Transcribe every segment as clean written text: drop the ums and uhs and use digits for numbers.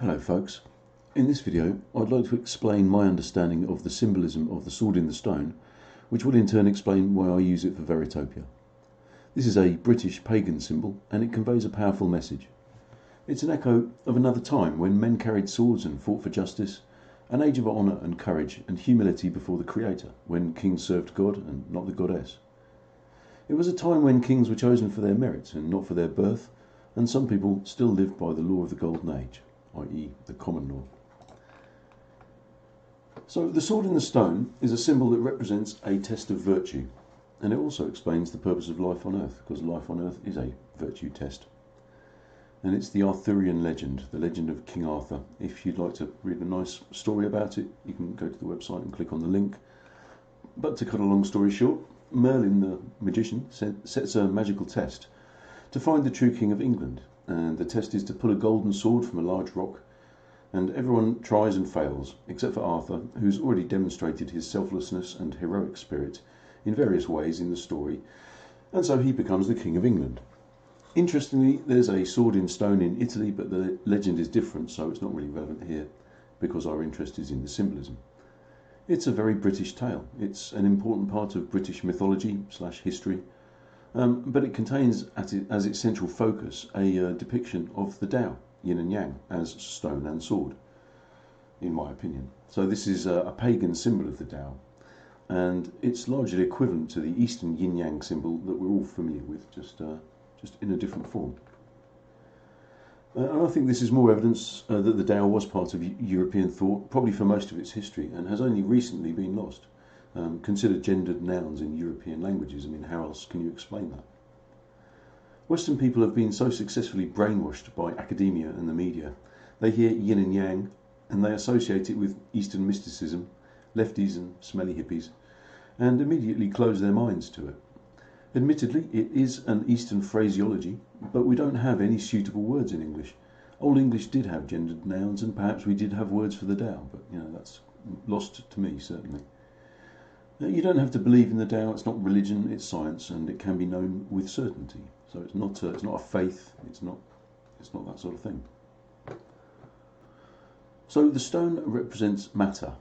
Hello folks, in this video I'd like to explain my understanding of the symbolism of the sword in the stone, which will in turn explain why I use it for Veritopia. This is a British pagan symbol and it conveys a powerful message. It's an echo of another time when men carried swords and fought for justice, an age of honour and courage and humility before the Creator, when kings served God and not the goddess. It was a time when kings were chosen for their merit and not for their birth, and some people still lived by the law of the Golden Age, i.e. the common law. So the sword in the stone is a symbol that represents a test of virtue, and it also explains the purpose of life on earth, because life on earth is a virtue test. And it's the Arthurian legend, the legend of King Arthur. If you'd like to read a nice story about it, you can go to the website and click on the link. But to cut a long story short, Merlin the magician sets a magical test to find the true King of England. And the test is to pull a golden sword from a large rock, and everyone tries and fails, except for Arthur, who's already demonstrated his selflessness and heroic spirit in various ways in the story, and so he becomes the King of England. Interestingly, there's a sword in stone in Italy, but the legend is different, so it's not really relevant here, because our interest is in the symbolism. It's a very British tale. It's an important part of British mythology / history, but it contains as its central focus a depiction of the Tao, yin and yang, as stone and sword, in my opinion. So this is a pagan symbol of the Tao, and it's largely equivalent to the Eastern yin-yang symbol that we're all familiar with, just in a different form. And I think this is more evidence that the Tao was part of European thought, probably for most of its history, and has only recently been lost. Consider gendered nouns in European languages. I mean, how else can you explain that? Western people have been so successfully brainwashed by academia and the media. They hear yin and yang and they associate it with Eastern mysticism, lefties and smelly hippies, and immediately close their minds to it. Admittedly, it is an Eastern phraseology, but we don't have any suitable words in English. Old English did have gendered nouns, and perhaps we did have words for the Tao, but that's lost to me, certainly. You don't have to believe in the Tao. It's not religion, it's science, and it can be known with certainty. So it's not a faith, it's not that sort of thing. So the stone represents matter.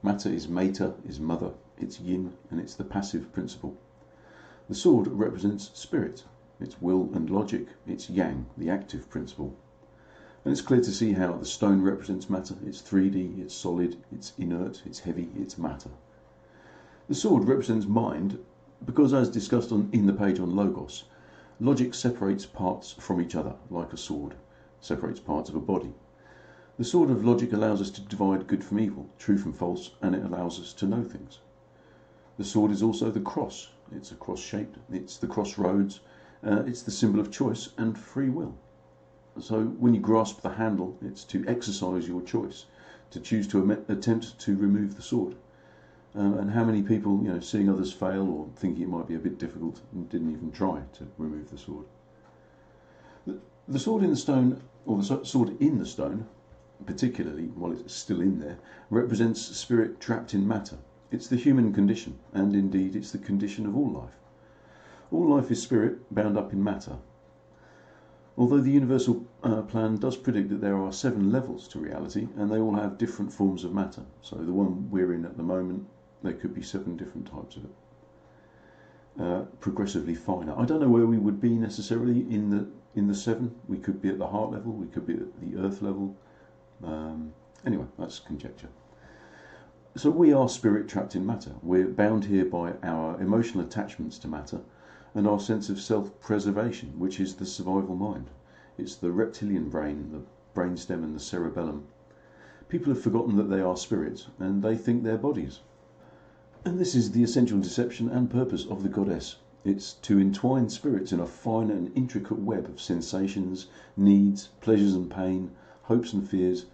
Matter is mater, is mother, it's yin, and it's the passive principle. The sword represents spirit. It's will and logic. It's yang, the active principle. And it's clear to see how the stone represents matter. It's 3D, it's solid, it's inert, it's heavy, it's matter. The sword represents mind because, as discussed in the page on Logos, logic separates parts from each other, like a sword separates parts of a body. The sword of logic allows us to divide good from evil, true from false, and it allows us to know things. The sword is also the cross. It's a cross shaped, it's the crossroads, it's the symbol of choice and free will. So when you grasp the handle, it's to exercise your choice, to choose to attempt to remove the sword. And how many people, seeing others fail or thinking it might be a bit difficult, didn't even try to remove the sword. The sword in the stone, or the sword in the stone, particularly while it's still in there, represents spirit trapped in matter. It's the human condition, and indeed it's the condition of all life. All life is spirit bound up in matter. Although the universal plan does predict that there are 7 levels to reality, and they all have different forms of matter. So the one we're in at the moment, there could be 7 different types of it. Progressively finer. I don't know where we would be necessarily in the 7. We could be at the heart level, we could be at the earth level. Anyway, that's conjecture. So we are spirit trapped in matter. We're bound here by our emotional attachments to matter and our sense of self-preservation, which is the survival mind. It's the reptilian brain, the brainstem and the cerebellum. People have forgotten that they are spirits and they think they're bodies. And this is the essential deception and purpose of the goddess. It's to entwine spirits in a fine and intricate web of sensations, needs, pleasures and pain, hopes and fears,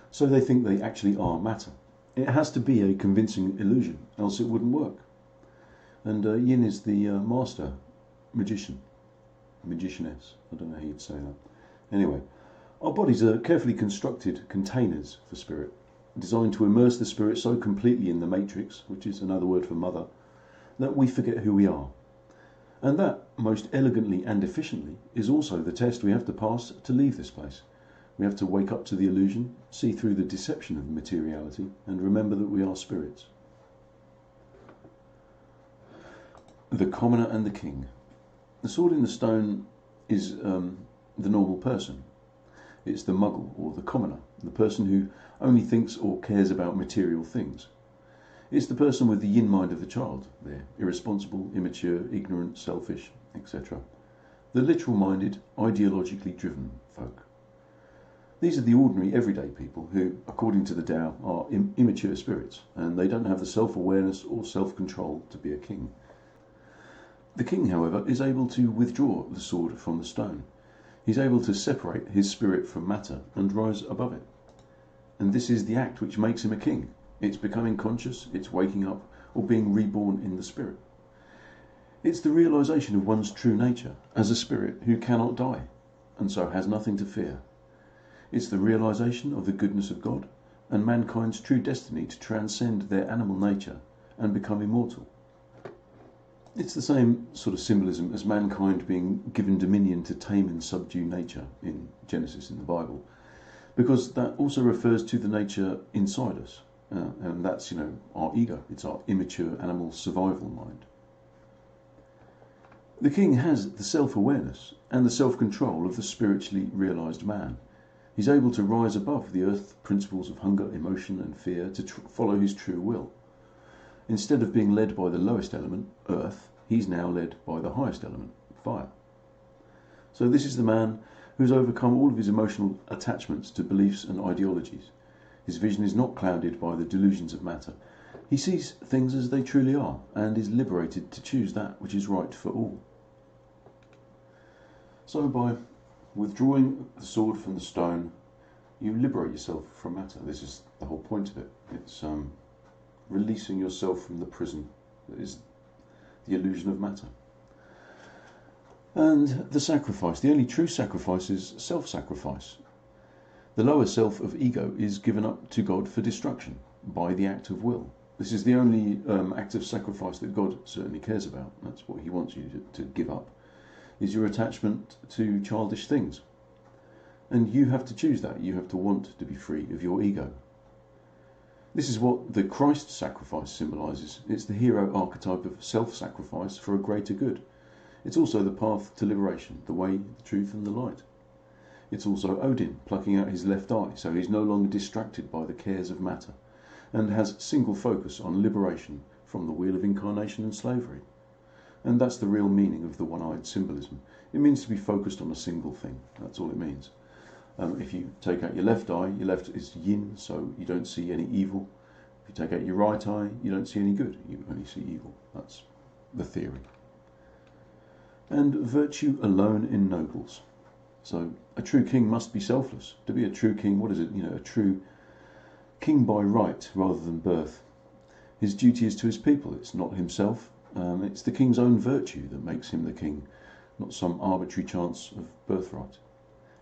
so they think they actually are matter. It has to be a convincing illusion, else it wouldn't work. And Yin is the master magician, magicianess. I don't know how you'd say that. Anyway, our bodies are carefully constructed containers for spirit, designed to immerse the spirit so completely in the matrix, which is another word for mother, that we forget who we are. And that, most elegantly and efficiently, is also the test we have to pass to leave this place. We have to wake up to the illusion, see through the deception of materiality, and remember that we are spirits. The commoner and the king. The sword in the stone is the normal person. It's the muggle or the commoner, the person who only thinks or cares about material things. It's the person with the yin mind of the child. They're irresponsible, immature, ignorant, selfish, etc. The literal-minded, ideologically driven folk. These are the ordinary, everyday people who, according to the Tao, are immature spirits, and they don't have the self-awareness or self-control to be a king. The king, however, is able to withdraw the sword from the stone. He's able to separate his spirit from matter and rise above it. And this is the act which makes him a king. It's becoming conscious, it's waking up, or being reborn in the spirit. It's the realization of one's true nature as a spirit who cannot die, and so has nothing to fear. It's the realization of the goodness of God and mankind's true destiny to transcend their animal nature and become immortal. It's the same sort of symbolism as mankind being given dominion to tame and subdue nature in Genesis in the Bible, because that also refers to the nature inside us, and that's, our ego. It's our immature animal survival mind. The king has the self-awareness and the self-control of the spiritually realized man. He's able to rise above the earth principles of hunger, emotion and fear to follow his true will. Instead of being led by the lowest element, earth, he's now led by the highest element, fire. So this is the man who's overcome all of his emotional attachments to beliefs and ideologies. His vision is not clouded by the delusions of matter. He sees things as they truly are and is liberated to choose that which is right for all. So by withdrawing the sword from the stone, you liberate yourself from matter. This is the whole point of it. It's releasing yourself from the prison that is the illusion of matter. And the sacrifice, the only true sacrifice, is self-sacrifice. The lower self of ego is given up to God for destruction by the act of will. This is the only act of sacrifice that God certainly cares about. That's what he wants you to give up, is your attachment to childish things. And you have to choose that. You have to want to be free of your ego. This is what the Christ sacrifice symbolises. It's the hero archetype of self-sacrifice for a greater good. It's also the path to liberation, the way, the truth and the light. It's also Odin plucking out his left eye so he's no longer distracted by the cares of matter and has single focus on liberation from the wheel of incarnation and slavery. And that's the real meaning of the one-eyed symbolism. It means to be focused on a single thing. That's all it means. If you take out your left eye, your left is yin, so you don't see any evil. If you take out your right eye, you don't see any good. You only see evil. That's the theory. And virtue alone ennobles. So a true king must be selfless. To be a true king, what is it? A true king by right rather than birth. His duty is to his people. It's not himself. It's the king's own virtue that makes him the king, not some arbitrary chance of birthright.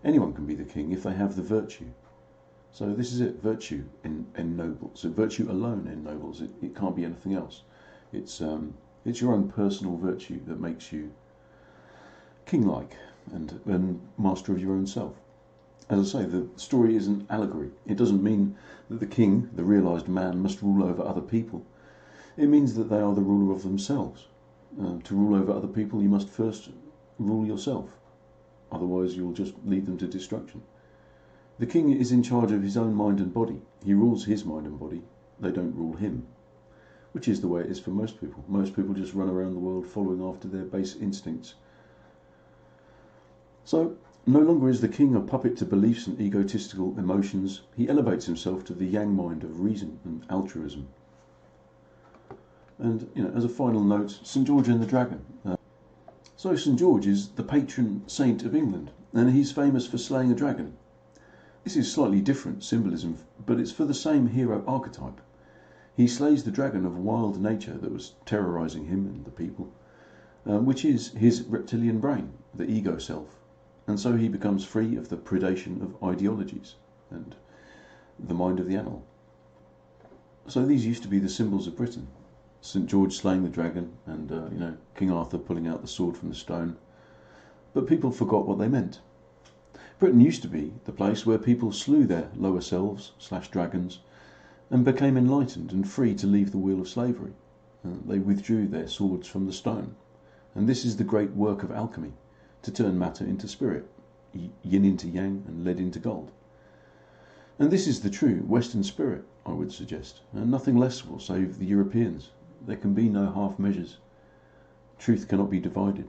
Anyone can be the king if they have the virtue. So this is it, virtue ennobles. So virtue alone ennobles. It can't be anything else. It's your own personal virtue that makes you king-like and master of your own self. As I say, the story is an allegory. It doesn't mean that the king, the realised man, must rule over other people. It means that they are the ruler of themselves. To rule over other people, you must first rule yourself. Otherwise, you'll just lead them to destruction. The king is in charge of his own mind and body. He rules his mind and body. They don't rule him, which is the way it is for most people. Most people just run around the world following after their base instincts. So, no longer is the king a puppet to beliefs and egotistical emotions. He elevates himself to the yang mind of reason and altruism. And, as a final note, St. George and the Dragon. So St. George is the patron saint of England, and he's famous for slaying a dragon. This is slightly different symbolism, but it's for the same hero archetype. He slays the dragon of wild nature that was terrorising him and the people, which is his reptilian brain, the ego self. And so he becomes free of the predation of ideologies and the mind of the animal. So these used to be the symbols of Britain. St. George slaying the dragon and, King Arthur pulling out the sword from the stone. But people forgot what they meant. Britain used to be the place where people slew their lower selves / dragons and became enlightened and free to leave the wheel of slavery. They withdrew their swords from the stone. And this is the great work of alchemy, to turn matter into spirit, yin into yang and lead into gold. And this is the true Western spirit, I would suggest, and nothing less will save the Europeans. There can be no half measures. Truth cannot be divided.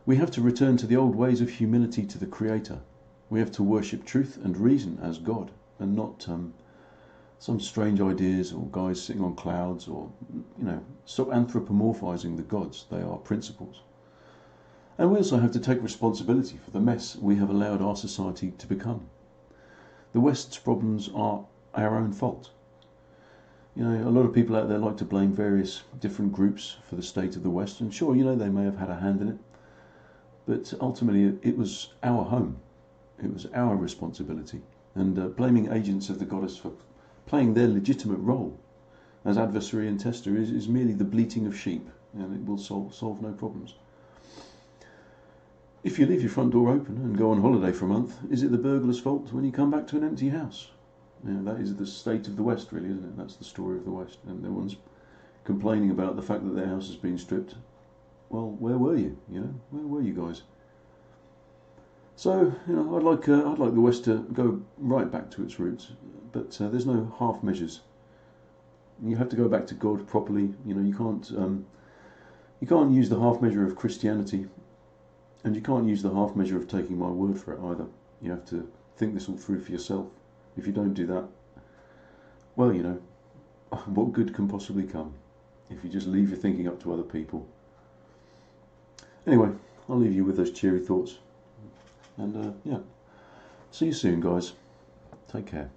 We have to return to the old ways of humility to the Creator. We have to worship truth and reason as God, and not some strange ideas or guys sitting on clouds, or, stop anthropomorphizing the gods. They are principles. And we also have to take responsibility for the mess we have allowed our society to become. The West's problems are our own fault. A lot of people out there like to blame various different groups for the state of the West, and sure, they may have had a hand in it, but ultimately it was our home. It was our responsibility. And blaming agents of the goddess for playing their legitimate role as adversary and tester is merely the bleating of sheep, and it will solve no problems. If you leave your front door open and go on holiday for a month, is it the burglar's fault when you come back to an empty house? That is the state of the West, really, isn't it? That's the story of the West. And everyone's complaining about the fact that their house has been stripped. Well, where were you? Where were you guys? So, I'd like the West to go right back to its roots, but there's no half measures. You have to go back to God properly. You can't use the half measure of Christianity. And you can't use the half measure of taking my word for it either. You have to think this all through for yourself. If you don't do that, well, what good can possibly come if you just leave your thinking up to other people? Anyway, I'll leave you with those cheery thoughts. And see you soon, guys. Take care.